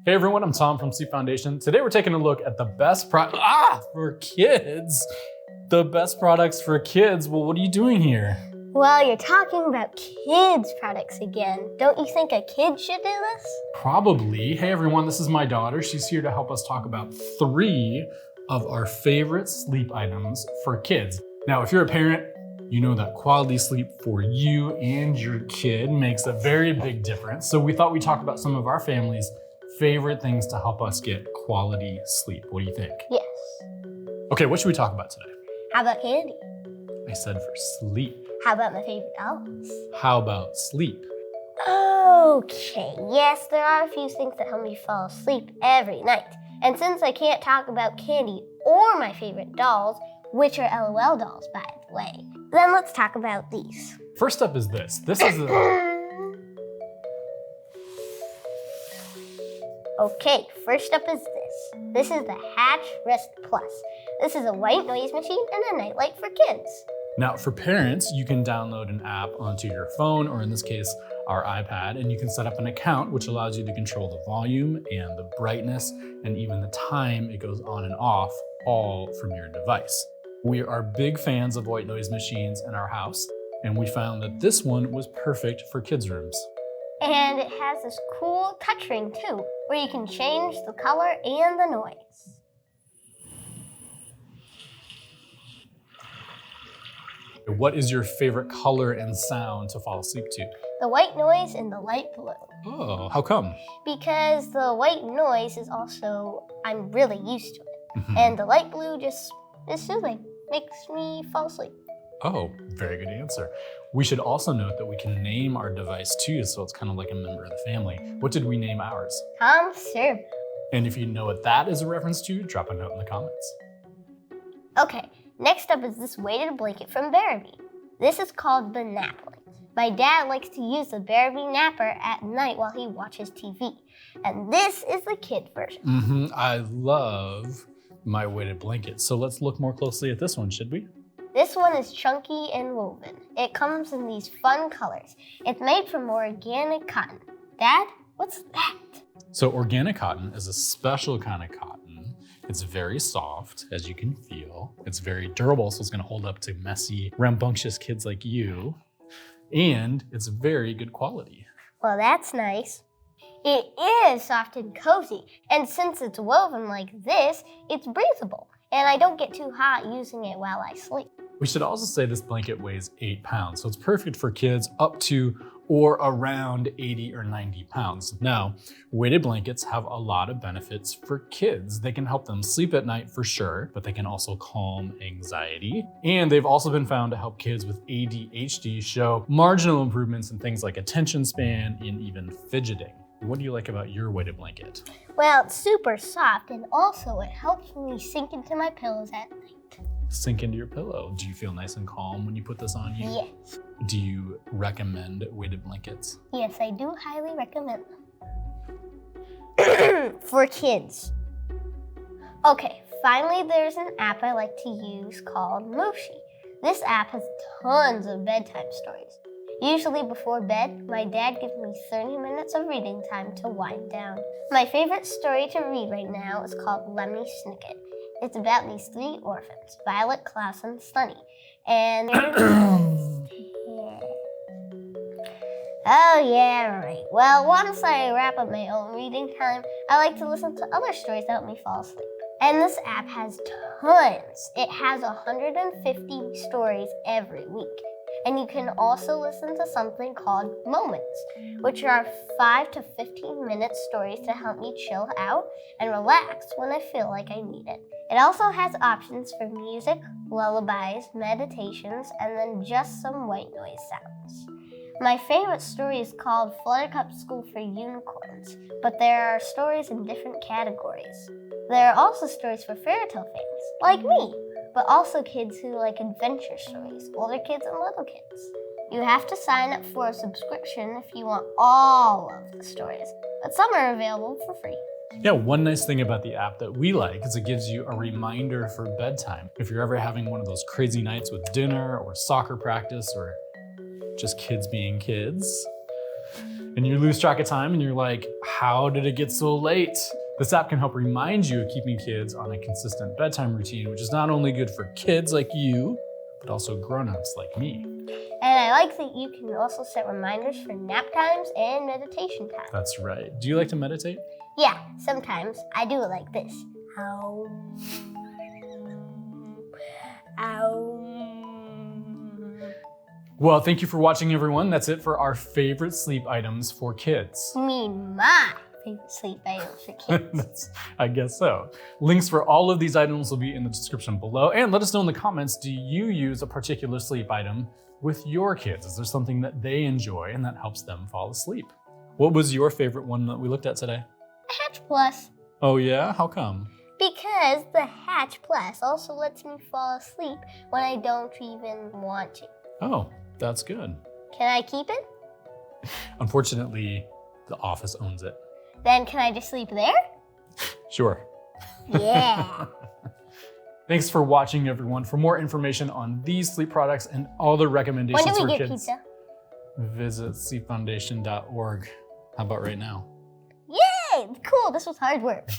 Hey everyone, I'm Tom from Sleep Foundation. Today we're taking a look at the best for kids. The best products for kids. Well, what are you doing here? Well, you're talking about kids products again. Don't you think a kid should do this? Probably. Hey everyone, this is my daughter. She's here to help us talk about 3 of our favorite sleep items for kids. Now, if you're a parent, you know that quality sleep for you and your kid makes a very big difference. So we thought we'd talk about some of our family's favorite things to help us get quality sleep. What do you think? Yes. Okay, what should we talk about today? How about candy? I said for sleep. How about my favorite dolls? How about sleep? Okay, yes, there are a few things that help me fall asleep every night. And since I can't talk about candy or my favorite dolls, which are LOL dolls, by the way, then let's talk about these. First up is this. This is Okay, first up is this. This is the Hatch Rest Plus. This is a white noise machine and a nightlight for kids. Now, for parents, you can download an app onto your phone, or in this case, our iPad, and you can set up an account which allows you to control the volume and the brightness and even the time it goes on and off, all from your device. We are big fans of white noise machines in our house, and we found that this one was perfect for kids' rooms. And it has this cool touchscreen too, where you can change the color and the noise. What is your favorite color and sound to fall asleep to? The white noise and the light blue. Oh, how come? Because the white noise is also, I'm really used to it. And the light blue it's soothing, makes me fall asleep. Oh, very good answer. We should also note that we can name our device too, so it's kind of like a member of the family. What did we name ours? Tom Servo. And if you know what that is a reference to, drop a note in the comments. Okay, next up is this weighted blanket from Bearby. This is called the Nappling. My dad likes to use the Bearby Napper at night while he watches TV. And this is the kid version. I love my weighted blanket. So let's look more closely at this one, should we? This one is chunky and woven. It comes in these fun colors. It's made from organic cotton. Dad, what's that? So organic cotton is a special kind of cotton. It's very soft, as you can feel. It's very durable, so it's gonna hold up to messy, rambunctious kids like you. And it's very good quality. Well, that's nice. It is soft and cozy. And since it's woven like this, it's breathable. And I don't get too hot using it while I sleep. We should also say this blanket weighs 8 pounds, so it's perfect for kids up to or around 80 or 90 pounds. Now, weighted blankets have a lot of benefits for kids. They can help them sleep at night for sure, but they can also calm anxiety. And they've also been found to help kids with ADHD show marginal improvements in things like attention span and even fidgeting. What do you like about your weighted blanket? Well, it's super soft, and also it helps me sink into my pillows at night. Sink into your pillow. Do you feel nice and calm when you put this on you? Yes. Do you recommend weighted blankets? Yes, I do highly recommend them. For kids. Okay, finally there's an app I like to use called Moshi. This app has tons of bedtime stories. Usually before bed, my dad gives me 30 minutes of reading time to wind down. My favorite story to read right now is called Lemmy Snicket. It's about these 3 orphans, Violet, Klaus, and Sunny. And Oh yeah, right. Well, once I wrap up my own reading time, I like to listen to other stories that help me fall asleep. And this app has tons. It has 150 stories every week. And you can also listen to something called Moments, which are 5 to 15 minute stories to help me chill out and relax when I feel like I need it. It also has options for music, lullabies, meditations, and then just some white noise sounds. My favorite story is called Fluttercup School for Unicorns, but there are stories in different categories. There are also stories for fairy tale fans, like me, but also kids who like adventure stories, older kids and little kids. You have to sign up for a subscription if you want all of the stories, but some are available for free. Yeah, one nice thing about the app that we like is it gives you a reminder for bedtime. If you're ever having one of those crazy nights with dinner or soccer practice or just kids being kids, and you lose track of time and you're like, how did it get so late? This app can help remind you of keeping kids on a consistent bedtime routine, which is not only good for kids like you, but also grown-ups like me. And I like that you can also set reminders for nap times and meditation times. That's right. Do you like to meditate? Yeah, sometimes I do it like this. Ow. Ow. Well, thank you for watching, everyone. That's it for our favorite sleep items for kids. You mean my favorite sleep items for kids? I guess so. Links for all of these items will be in the description below. And let us know in the comments, do you use a particular sleep item with your kids? Is there something that they enjoy and that helps them fall asleep? What was your favorite one that we looked at today? Hatch Plus. Oh yeah? How come? Because the Hatch Plus also lets me fall asleep when I don't even want to. Oh, that's good. Can I keep it? Unfortunately, the office owns it. Then can I just sleep there? Sure. Yeah. Thanks for watching, everyone. For more information on these sleep products and all the recommendations When do for we get kids, pizza? visit sleepfoundation.org. How about right now? Yay! Cool, this was hard work.